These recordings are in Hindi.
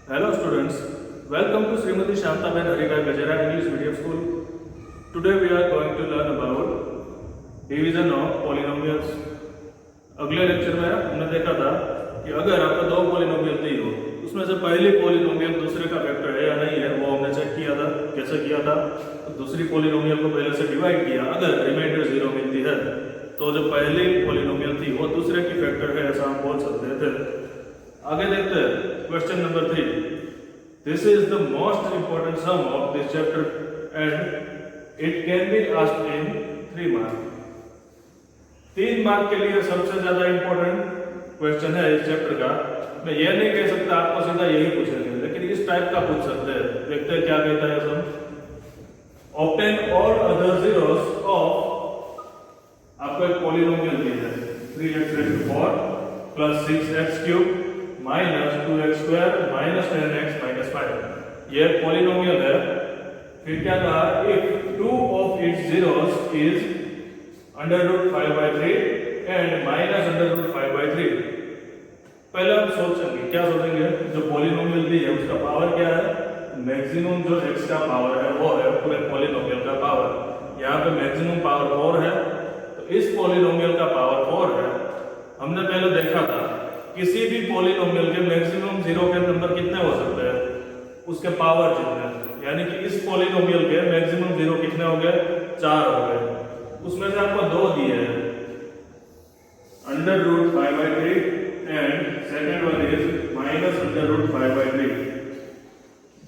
Hello students, welcome to Srimati Shantaben Harika Gajera English Medium School. Today we are going to learn about division of polynomials. अगले लेक्चर में हमने देखा था कि अगर आपको दो पॉलिनोमियल दी हो, उसमें से पहली पॉलिनोमियल दूसरे का फैक्टर है या नहीं है वो हमने चेक किया था। कैसे किया था? तो दूसरी पॉलिनोमियल को पहले से डिवाइड किया, अगर रिमाइंडर 0 मिलती है तो जो पहली पॉलिनोमियल थी वो दूसरे की फैक्टर है, ऐसा हम बोल सकते थे। आगे देखते हैं question number 3। This is the most important sum of this chapter and it can be asked in 3 marks. 3 mark के लिए सबसे ज्यादा इंपॉर्टेंट क्वेश्चन है इस चैप्टर का। मैं ये नहीं कह सकता आपको सीधा यही पूछेंगे, लेकिन इस टाइप का पूछ सकते हैं। देखते हैं क्या कहता है sum. Obtain all other zeros of, आपको एक पॉलिनोमियल दी है 3x raised to 4 plus 6x cube minus 2x square minus 10x minus 5। ये पॉलिनोमियल है। फिर क्या कहा? If two of its zeros is under root 5/3 and minus under root 5/3। पहले हम सोचेंगे, क्या सोचेंगे? जो पॉलिनोमियल दी है उसका पावर क्या है? मैक्सिमम जो x का पावर है वो है पूरे पॉलिनोमियल का पावर। यहाँ पे मैक्सिमम पावर 4 है, तो इस पॉलिनोमियल का पावर 4 है। हमने पहले देखा था किसी भी पॉलिनोमियल के मैक्सिमम 0 के नंबर कितने हो सकते हैं? उसके पावर जितने। यानी कि इस पॉलिनोमियल के मैक्सिमम 0 कितने हो गए? 4 हो गए। उसमें से आपको 2 दिए हैं, under root 5/3 and second one is minus under root 5/3।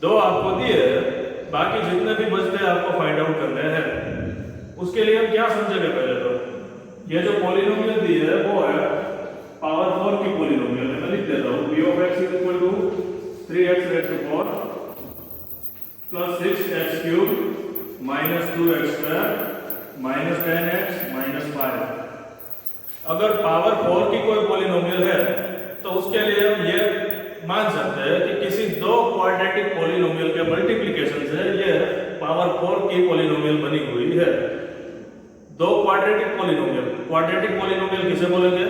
2 आपको दिए हैं, बाकी जितने भी बचते हैं आपको फाइंड आउट करने हैं। उसके लिए हम क्या समझेंगे? पहले तो ये जो पॉलिनोमियल दी है वो है पावर 4 की पॉलिनोमियल है। मैं लिख देता हूं p of x is equal to 3x raised to 4 plus 6x cube minus 2x square minus 10x minus 5। अगर पावर 4 की कोई पॉलिनोमियल है तो उसके लिए हम ये मान सकते हैं कि किसी दो क्वाड्रेटिक पॉलिनोमियल के मल्टीप्लिकेशन से ये पावर 4 की पॉलिनोमियल बनी हुई है। दो क्वाड्रेटिक पॉलिनोमियल किसे बोलेंगे?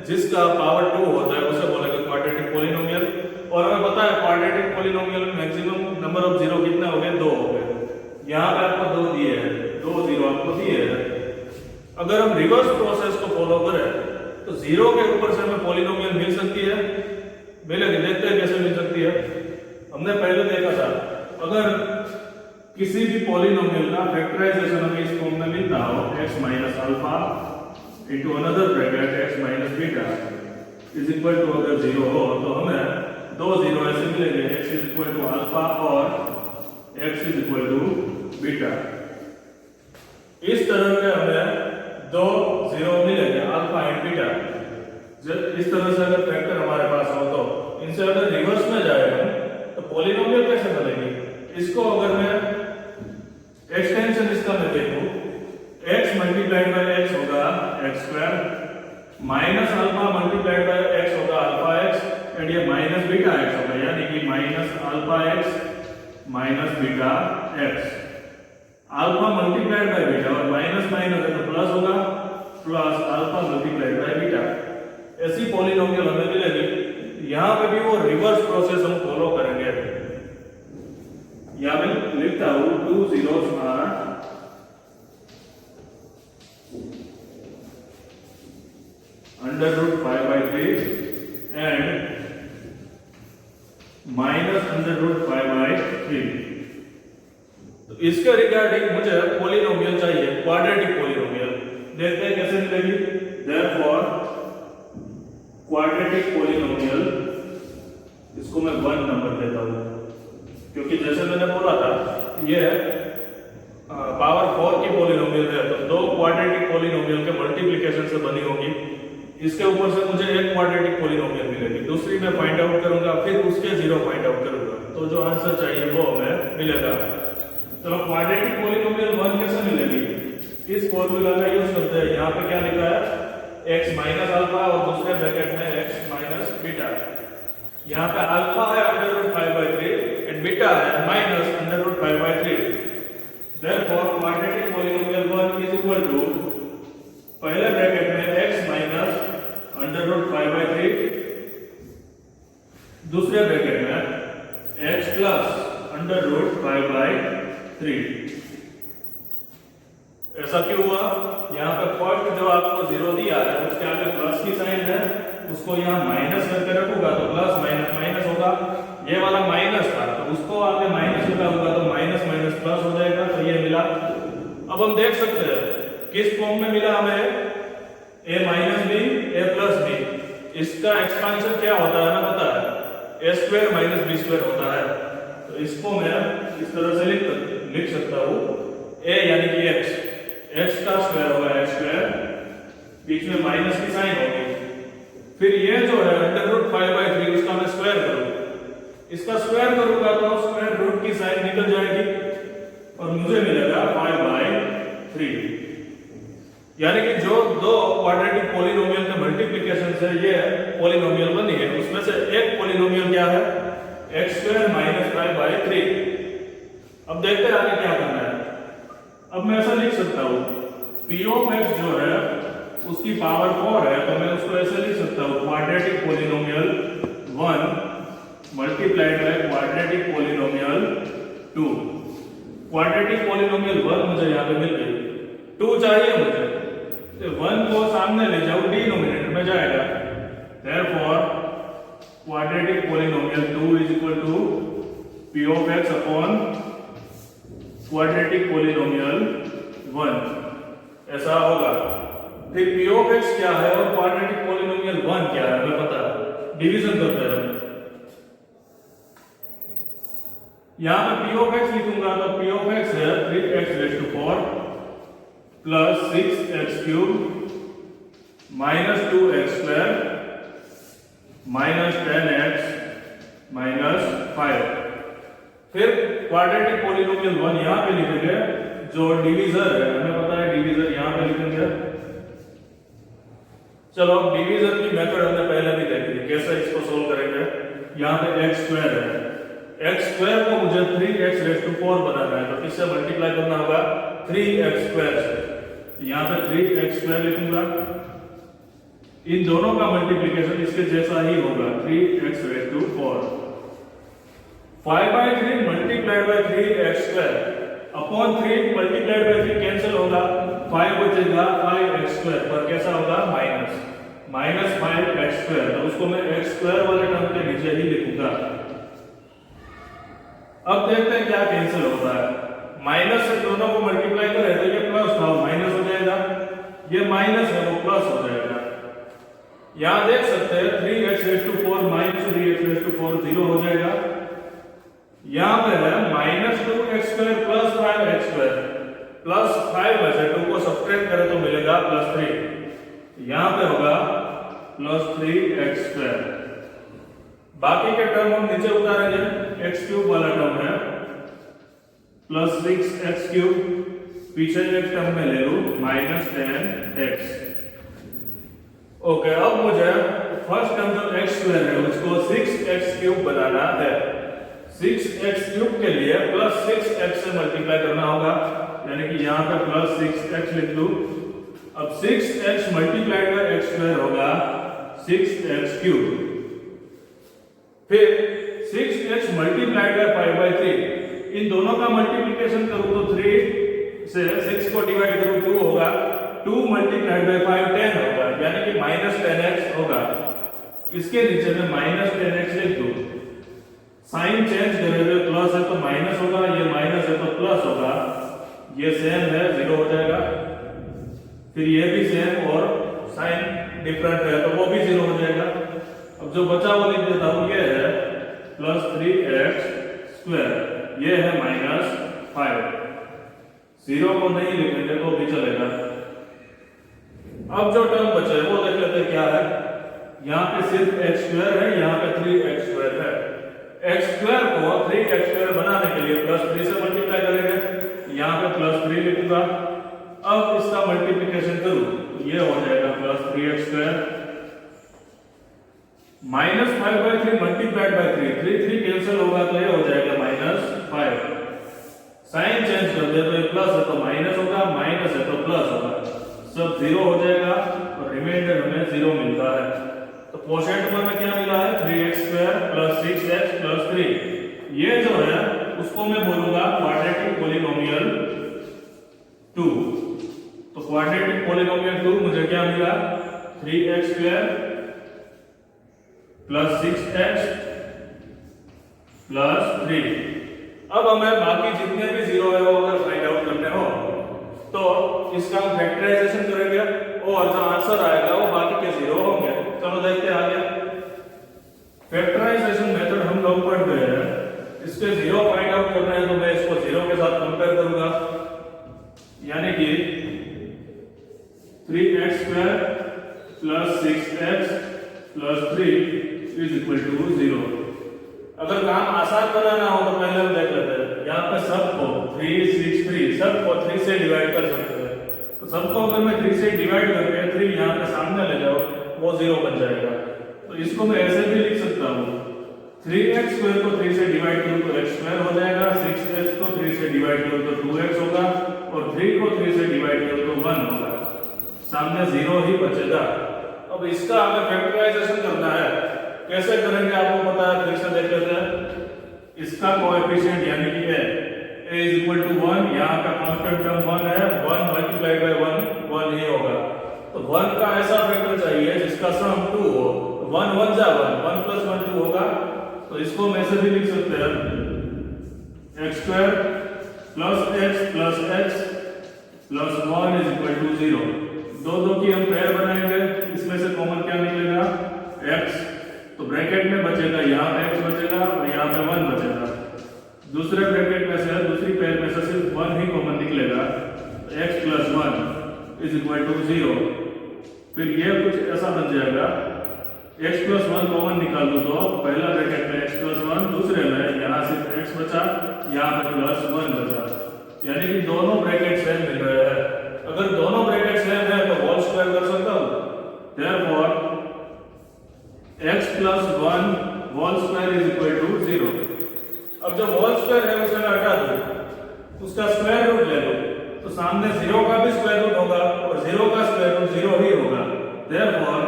जिसका पावर 2 होता है उसे बोलेंगे क्वाड्रेटिक पॉलिनोमियल। और हमें पता है क्वाड्रेटिक पॉलिनोमियल में मैक्सिमम नंबर ऑफ जीरो कितने हो गए? 2 हो गए। यहाँ पे आपको 2 दिए हैं, 2 जीरो आपको दिए हैं। अगर हम रिवर्स प्रोसेस को फॉलो करें तो 0 के ऊपर से हमें पॉलिनोमियल मिल सकती है। मिलेगी, देखते हैं कैसे मिल सकती है। हमने पहले देखा था अगर किसी भी पॉलिनोमियल का फैक्टराइजेशन हमें इस फॉर्म में मिलता हो x minus alpha into another bracket x minus beta is equal to, अगर 0 हो तो हमें 2 0 ऐसे मिलेंगे, x is equal to alpha और x is equal to beta। इस तरह के हमें 2 0 मिलेंगे, अल्फा एंड बीटा। इस तरह से अगर फैक्टर हमारे पास हो तो इनसे अगर रिवर्स में जाए तो पॉलिनोमियल कैसे बनेगी? इसको अगर मैं एक्सटेंशन इसका मैं देखूं, x मल्टीप्लाइड बाय x होगा x square minus alpha multiplied by x होगा अल्फा x एंड ये माइनस बीटा x होगा, यानी कि minus alpha x minus beta x। Alpha multiplied by beta और माइनस माइनस है तो प्लस होगा, plus alpha multiplied by beta. ऐसी पॉलिनोमियल हमें मिलेगी। यहाँ पे भी वो रिवर्स प्रोसेस हम फॉलो करेंगे। यहाँ मैं लिखता हूँ 2 zeros are under root 5/3 and minus under root 5/3। तो इसके रिगार्डिंग मुझे पॉलिनोमियल चाहिए, क्वाड्रेटिक पॉलिनोमियल। देखते हैं कैसे मिलेगी। देयरफॉर क्वाड्रेटिक पॉलिनोमियल, इसको मैं 1 नंबर देता हूं, क्योंकि जैसे मैंने बोला था ये पावर 4 की पॉलिनोमियल है तो 2 क्वाड्रेटिक पॉलिनोमियल के मल्टीप्लिकेशन से बनी होगी। इसके ऊपर से मुझे एक क्वाड्रेटिक पॉलिनोमियल मिलेगी, दूसरी मैं फाइंड आउट करूंगा, फिर उसके 0 फाइंड आउट करूंगा, तो जो आंसर चाहिए वो हमें मिलेगा। चलो क्वाड्रेटिक पॉलिनोमियल 1 कैसे मिलेगी? इस फॉर्मूला का यूज करते हैं। यहाँ पे क्या लिखा है? x माइनस अल्फा और दूसरे ब्रैकेट में x माइनस बीटा। यहाँ पे अल्फा है अंडर रूट 5/3 एंड बीटा है minus under root 5/3। Therefore quadratic polynomial 1 is equal to, पहले ब्रैकेट में x माइनस अंडर रूट 5/3, दूसरे ब्रैकेट में x प्लस अंडर रूट 5/3। ऐसा क्यों हुआ? यहाँ पे फर्स्ट जो आपको 0 दिया है उसके आगे प्लस की साइन है, उसको यहाँ माइनस करके रखूंगा तो प्लस माइनस माइनस होगा। ये वाला माइनस था तो उसको आगे माइनस लगा होगा तो माइनस माइनस प्लस हो जाएगा, तो ये मिला। अब हम देख सकते हैं किस फॉर्म में मिला हमें, a minus B a plus B. इसका एक्सपेंशन क्या होता है ना पता है, a square minus B square होता है। तो इसको मैं इस तरह से लिख सकता हूँ, a यानी कि x का स्क्वायर होगा x स्क्वायर, बीच में माइनस की साइन होगी, फिर ये जो है अंडर रूट 5/3 इसका मैं स्क्वायर करूँ, इसका स्क्वायर करूंगा तो स्क्वायर रूट की साइन निकल जाएगी और मुझे मिलेगा 5/3। यानी कि जो दो क्वाड्रेटिक पॉलिनोमियल के मल्टीप्लिकेशन से ये पॉलिनोमियल बनी है उसमें से एक पॉलिनोमियल क्या है, x² माइनस 5/3। अब देखते हैं आगे क्या करना है। अब मैं ऐसा लिख सकता हूँ p ऑफ x जो है उसकी पावर 4 है, तो मैं उसको ऐसे लिख सकता हूँ quadratic polynomial 1 multiplied by quadratic polynomial 2। Quadratic polynomial 1 मुझे यहाँ पे मिल गई, 2 चाहिए मुझे, तो 1 को सामने ले जाओ डिनोमिनेटर में जाएगा, therefore quadratic polynomial 2 is equal to p of x upon quadratic polynomial 1 ऐसा होगा। फिर p ऑफ x क्या है और क्वाड्रेटिक पॉलिनोमियल 1 क्या है हमें पता है, डिवीजन करते हैं। यहां पे p ऑफ x लिखूंगा तो p ऑफ x है 3x⁴ plus 6x³ minus 2x² minus 10x minus 5। फिर क्वाड्रेटिक पॉलिनोमियल 1 यहां पे लिखेंगे, जो डिवीजर है हमें पता है डिवीजर यहां पे लिखेंगे। चलो अब डिवीजर की मेथड हमने पहले भी देखी थी, कैसे इसको सोल्व करेंगे। यहां पे x² है, x² को मुझे 3x⁴ बनाना है, तो किससे मल्टीप्लाई करना होगा, 3x² से। यहां पे 3x² लिखूंगा, इन दोनों का मल्टीप्लिकेशन इसके जैसा ही होगा 3x⁴। 5/3 multiplied by 3x² upon 3 multiplied by 3 cancel होगा, 5 बचेगा 5x² पर कैसा होगा माइनस 5x², तो उसको मैं x² वाले टर्म के नीचे ही लिखूंगा। अब देखते हैं क्या कैंसिल होता है, माइनस से दोनों को मल्टीप्लाई करें तो ये प्लस था माइनस हो जाएगा, ये माइनस है वो प्लस हो जाएगा। यहां देख सकते हैं 3x⁴ माइनस 3x⁴ 0 हो जाएगा। यहां पे है minus 2x² plus 5x², plus 5 में से 2 को सब्ट्रैक्ट करें तो मिलेगा +3, यहां पे होगा +3x²। बाकी के टर्म हम नीचे उतारेंगे, x³ वाला टर्म है +6x³, पीछे एक टर्म में ले लूं -10x। ओके, अब मुझे फर्स्ट टर्म जो x² है उसको 6x³ बनाना है। 6x³ के लिए +6x से मल्टीप्लाई करना होगा, यानी कि यहां पे +6x लिख लूं। अब 6x मल्टीप्लाइड बाय x² होगा 6x³, फिर 6x मल्टीप्लाइड बाय 5/3, इन दोनों का मल्टीप्लिकेशन करूं तो 3 से 6 को डिवाइड करूं 2 होगा, 2 मल्टीप्लाइड बाय 5 10 होगा, यानी कि -10x होगा। इसके नीचे में -10x लिख दूं, साइन चेंज करेंगे, प्लस है तो माइनस होगा, ये माइनस है तो प्लस होगा, ये सेम है 0 हो जाएगा, फिर ये भी सेम और साइन डिफरेंट है तो वो भी 0 हो जाएगा। अब जो बचा वो लिख देता हूं, ये है +3x², ये है -5, 0 को नहीं लिखेंगे तो भी चलेगा। अब जो टर्म बचे वो देख लेते हैं क्या है। यहाँ पे सिर्फ x² है, यहाँ पे 3x² है। x² को 3x² बनाने के लिए +3 से मल्टीप्लाई करेंगे, यहाँ पे +3 लिखूंगा। अब इसका मल्टीप्लिकेशन करूं तो ये हो जाएगा +3x² -5/3 मल्टीप्लाइड बाय 3 कैंसिल होगा तो ये हो जाएगा -5। साइन चेंज कर दे तो ये प्लस है तो माइनस होगा, माइनस है तो प्लस होगा, सब 0 हो जाएगा और रिमाइंडर हमें 0 मिलता है। तो क्वोशिएंट में हमें क्या मिला है 3x² + 6x + 3, ये जो है उसको मैं बोलूंगा क्वाड्रेटिक पॉलिनोमियल 2। तो क्वाड्रेटिक पॉलिनोमियल 2 मुझे क्या मिला, 3x² प्लस 6x प्लस 3। अब हमें बाकी जितने भी जीरो है वो अगर फाइंड आउट करने हो तो इसका हम फैक्टराइजेशन करेंगे और जो आंसर आएगा वो बाकी के जीरो होंगे। चलो देखते हैं आगे। फैक्टराइजेशन मेथड हम लोग पढ़ गए हैं, इसके जीरो फाइंड आउट करने हैं तो मैं इसको जीरो के साथ कंपेयर करूंगा, यानी कि 3x² plus 6x plus 3 is equal to 0। अगर काम आसान बनाना हो तो पहले हम देख लेते हैं, यहाँ पे सबको 3 6 3 सबको 3 से डिवाइड कर सकते हैं। तो सबको अगर मैं 3 से डिवाइड करके 3 यहाँ पे सामने ले जाओ वो 0 बन जाएगा। तो इसको मैं ऐसे भी लिख सकता हूँ, 3x² को 3 से डिवाइड करूँ तो x² हो जाएगा, 6x को 3 से डिवाइड करूँ तो 2x होगा और 3 को 3 से डिवाइड करूँ तो 1 होगा, सामने 0 ही बचेगा। अब इसका हमें फैक्टराइजेशन करना है, कैसे करेंगे आपको पता है, फिर से देख लेते हैं। इसका कोएफिशिएंट यानी कि a इज इक्वल टू 1, यहाँ का कांस्टेंट टर्म 1 है, 1 मल्टीप्लाइड बाय 1 ही होगा। तो 1 का ऐसा फैक्टर चाहिए जिसका सम 2 हो, 1 1 जा 1 प्लस 1 2 होगा। तो इसको हम ऐसे भी लिख सकते हैं, x² plus x plus x plus 1 is equal to 0। दो की हम पेयर बनाएंगे, इसमें से कॉमन क्या निकलेगा, x। तो ब्रैकेट में बचेगा, यहाँ पे x बचेगा और यहाँ पे 1 बचेगा। दूसरे ब्रैकेट में से दूसरी पेयर में से सिर्फ 1 ही कॉमन निकलेगा, x plus 1 is equal to 0। फिर ये कुछ ऐसा बन जाएगा, x प्लस 1 कॉमन निकाल दो तो पहला ब्रैकेट में x प्लस 1, दूसरे में यहाँ सिर्फ x बचा, यहाँ पे प्लस 1 बचा, यानी कि दोनों ब्रैकेट सेम मिल रहे हैं। अगर दोनों ब्रैकेट सेम है तो होल स्क्वायर कर सकता हूँ, therefore x plus 1 whole square is equal to 0। अब जब होल स्क्वायर है उसे मैं हटा दूं, उसका स्क्वायर रूट ले लो तो सामने 0 का भी स्क्वायर रूट होगा और 0 का स्क्वायर रूट 0 ही होगा, therefore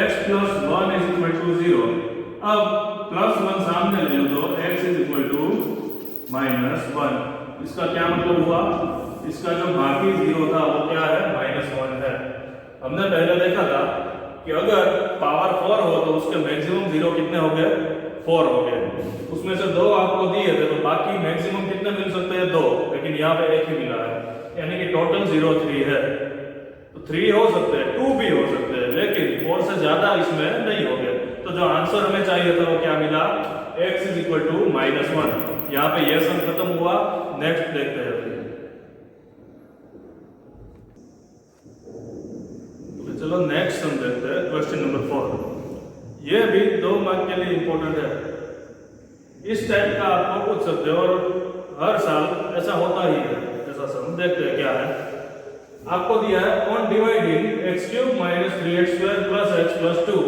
x plus 1 is equal to 0। अब प्लस 1 सामने ले लो तो x is equal to minus 1। इसका क्या मतलब हुआ, इसका जो बाकी 0 था वो क्या है, -1 है। हमने पहले देखा था कि अगर पावर 4 हो तो उसके मैक्सिमम 0 कितने हो गए, 4 हो गए। उसमें से 2 आपको दिए थे तो बाकी मैक्सिमम कितने मिल सकते हैं, 2, लेकिन यहाँ पे 1 ही मिला है, यानी कि टोटल 0 3 है। तो 3 हो सकते हैं, 2 भी हो सकते हैं, लेकिन 4 से ज्यादा इसमें नहीं हो गए। तो जो आंसर हमें चाहिए था वो क्या मिला, x इज इक्वल टू -1। यहाँ पे यह सम खत्म हुआ। नेक्स्ट देखते हैं, चलो नेक्स्ट सम देखते हैं, क्वेश्चन नंबर 4। ये भी 2 मार्क के लिए इंपॉर्टेंट है। इस टाइप का आपको पूछ सकते हो और हर साल ऐसा होता ही है। ऐसा सम देखते हैं क्या है। आपको दिया है on dividing x³ - 3x² + x + 2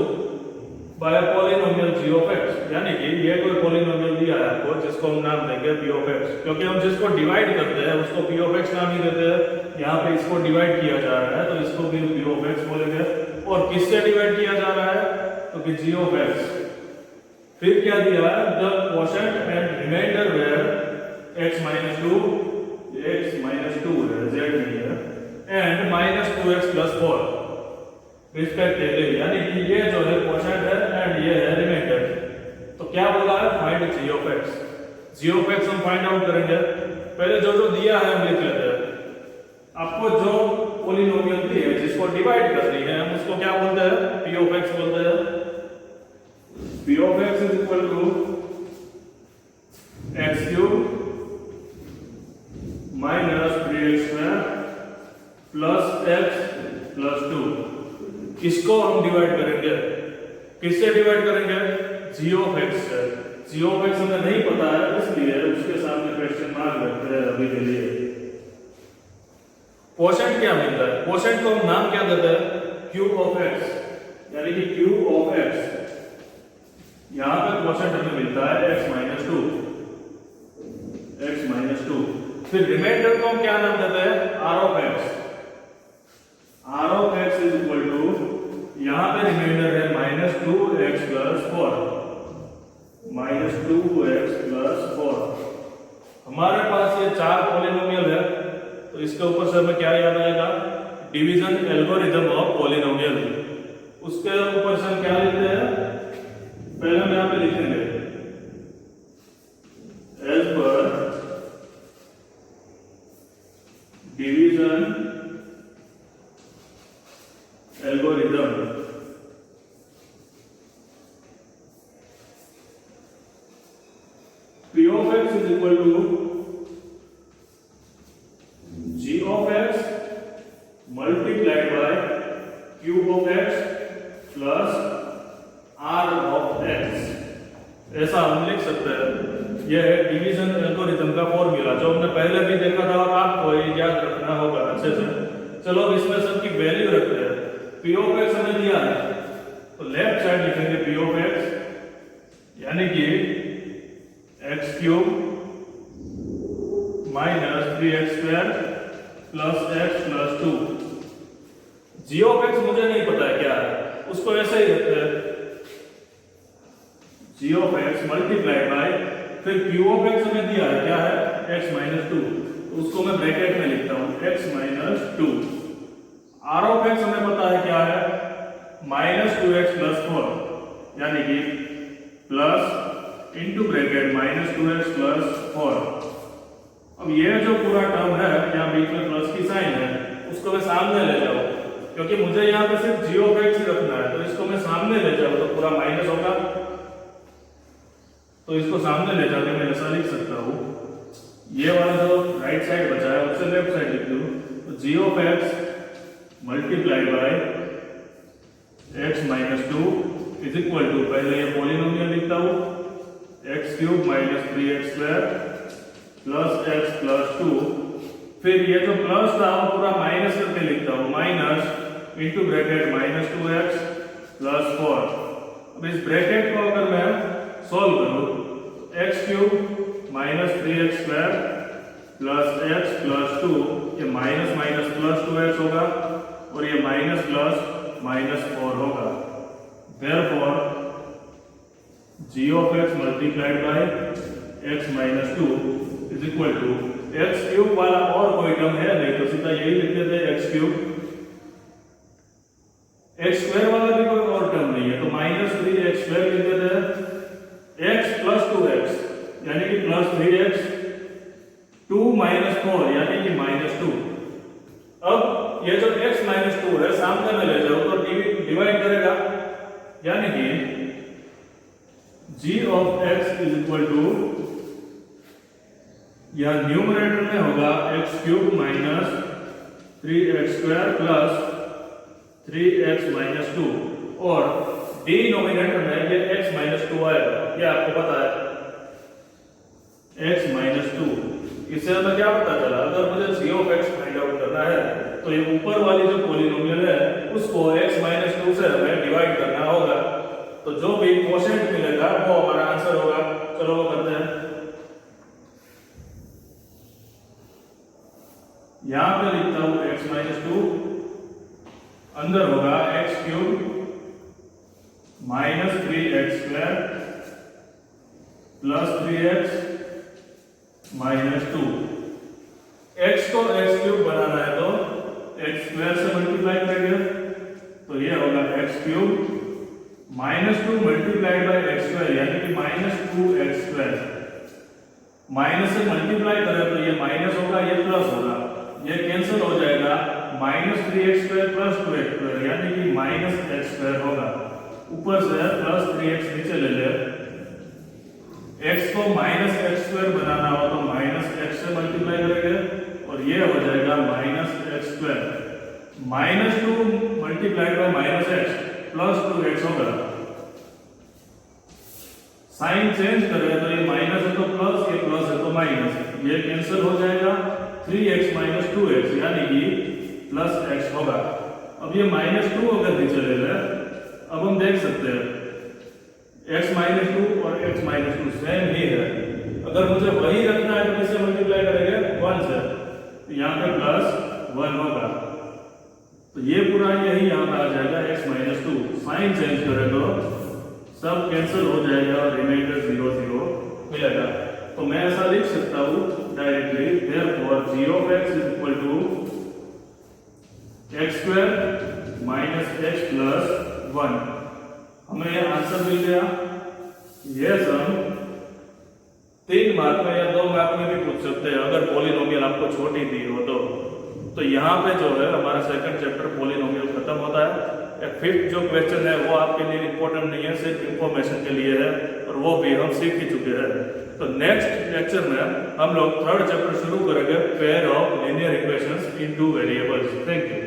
by polynomial g of x, यानी कि ये कोई पॉलिनोमियल दिया है आपको जिसको हम नाम देंगे p of x, क्योंकि हम जिसको डिवाइड करते हैं उसको p of x नाम ही देते हैं। यहाँ पे इसको डिवाइड किया जा रहा है तो इसको भी p of x बोलेंगे। और किससे डिवाइड किया जा रहा है, तो कि g of x। फिर क्या दिया है, the quotient and remainder where x - 2 है, z नहीं है, एंड -2x + 4 रिस्पेक्टिवली, यानी कि ये जो है क्वोशंट है एंड ये है रिमाइंडर। तो क्या बोला है, find g of x। g of x हम फाइंड आउट करेंगे। पहले जो जो दिया है हम लिख लेते हैं। आपको जो पॉलिनोमियल दी है जिसको डिवाइड करनी है हम उसको क्या बोलते हैं, p of x बोलते हैं। p of x is equal to x³ - 3x² + x + 2। इसको हम डिवाइड करेंगे, किससे डिवाइड करेंगे, g of x से। g of x हमें नहीं पता है इसलिए उसके सामने क्वेश्चन मार्क रखते हैं अभी के लिए। क्वोशंट क्या मिलता है, क्वोशंट को हम नाम क्या देते हैं, q of x, यानी कि q of x। यहां पे क्वोशंट हमें मिलता है x - 2, x - 2। फिर रिमाइंडर को हम क्या नाम देते हैं, r of x। r of x is equal to, यहां पे रिमाइंडर है -2x + 4, -2 2x प्लस 4। हमारे पास ये 4 पॉलिनोमियल है, तो इसके ऊपर से हमें क्या याद आएगा? Division algorithm of polynomial. उसके ऊपर से हम क्या लिखते हैं? पहले हम यहाँ पे लिखेंगे as per division algorithm P of x is equal to g of x multiplied by q of x plus r of x। ऐसा हम लिख सकते हैं। यह है डिवीजन एल्गोरिथम का फॉर्मूला, जो हमने पहले भी देखा था और आपको ये याद रखना होगा अच्छे से। चलो अब इसमें सबकी वैल्यू रखते हैं। p of x हमें दिया है, तो लेफ्ट साइड लिखेंगे p of x यानी कि x cube minus 3x square plus x plus 2। g of x मुझे नहीं पता है क्या है, उसको ऐसे ही रखते हैं g of x multiply bye, फिर q of x हमें दिया है क्या है? x माइनस 2, तो उसको मैं ब्रैकेट में लिखता हूँ x minus 2। r of x हमें पता है क्या है? माइनस 2x प्लस 4 यानी कि plus into bracket minus 2x plus 4। अब ये जो पूरा टर्म है यहाँ बीच में प्लस की साइन है, उसको मैं सामने ले जाऊं, क्योंकि मुझे यहाँ पे सिर्फ g of x ही रखना है, तो इसको मैं सामने ले जाऊं तो पूरा माइनस होगा। तो इसको सामने ले जाके मैं ऐसा लिख सकता हूँ, ये वाला जो राइट साइड बचा है उससे लेफ्ट साइड लिख दूं, तो g of x multiply by x minus 2 is equal to, पहले ये पॉलिनोमियल लिखता हूँ x cube minus 3x square plus x plus 2, फिर ये जो प्लस था वो पूरा माइनस करके लिखता हूँ, minus into bracket minus 2x plus 4। अब इस ब्रैकेट को अगर मैं सॉल्व करूँ, x cube minus 3x square plus x plus 2, ये माइनस माइनस प्लस 2x होगा और ये माइनस प्लस माइनस 4 होगा। Therefore g of x multiplied by x minus 2 is equal to x cube वाला और कोई टर्म है नहीं, तो सीधा यही लिख देते हैं x क्यूब। x स्क्वायर वाला भी कोई और टर्म नहीं है, तो माइनस 3x स्क्वायर लिख देते हैं x प्लस 2x यानी कि प्लस 3x, 2 माइनस 4 यानी कि माइनस 2। अब ये जो x माइनस 2 है सामने में ले जाओ तो डिवाइड करेगा, यानी कि g of x is equal to, यह न्यूमरेटर में होगा x cube minus 3x square plus 3x minus 2 और डिनोमिनेटर में ये x माइनस 2 आएगा, ये आपको पता है x माइनस 2। इससे हमें क्या पता चला? अगर मुझे g of x find out करना है तो ये ऊपर वाली जो पॉलिनोमियल है उसको x माइनस 2 से हमें डिवाइड करना होगा, तो जो भी क्वोशिएंट मिलेगा वो हमारा आंसर होगा। चलो वो करते हैं। यहां पे लिखता हूं x माइनस 2, अंदर होगा x cube minus 3x square plus 3x minus 2। x को x क्यूब बनाना है तो x स्क्वायर से मल्टीप्लाई करेंगे, तो ये होगा x cube minus 2 multiplied by x square यानी कि माइनस 2x स्क्वायर। माइनस से मल्टीप्लाई करें तो ये माइनस होगा, ये प्लस होगा, ये कैंसिल हो जाएगा, minus 3x square plus 2x square यानी कि माइनस x स्क्वायर होगा। ऊपर से प्लस 3x नीचे ले ले, x को माइनस x स्क्वायर बनाना हो तो माइनस x से मल्टीप्लाई करेंगे और ये हो जाएगा minus x square. Minus 2 multiplied by minus x plus 2x होगा। साइन चेंज करें तो ये माइनस है तो प्लस, ये प्लस है तो माइनस, ये कैंसिल हो जाएगा, 3x माइनस 2x यानी कि प्लस x होगा। अब ये माइनस 2 अगर नीचे ले ले, अब हम देख सकते हैं x माइनस 2 और x माइनस 2 सेम ही है। अगर मुझे वही रखना है तो किससे मल्टीप्लाई करेंगे? 1 से, तो यहाँ पे प्लस 1 होगा, तो ये पूरा यही यहाँ पे आ जाएगा x माइनस 2। साइन चेंज करें तो सब कैंसिल हो जाएगा और रिमाइंडर 0 0 माइनस एक्स प्लस 1। हमें आंसर मिल गया। ये सम 3 मार्क में या 2 मार्क में भी पूछ सकते हैं अगर पॉलिनोमियल आपको छोटी दी हो तो यहाँ पे जो है हमारा सेकंड चैप्टर पॉलिनोमियल खत्म होता है। एक फिफ्थ जो क्वेश्चन है वो आपके लिए इंपॉर्टेंट नहीं है, सिर्फ इंफॉर्मेशन के लिए है और वो भी हम सीख ही चुके हैं। तो नेक्स्ट लेक्चर में हम लोग थर्ड चैप्टर शुरू करेंगे, pair of linear equations in 2 variables. Thank you.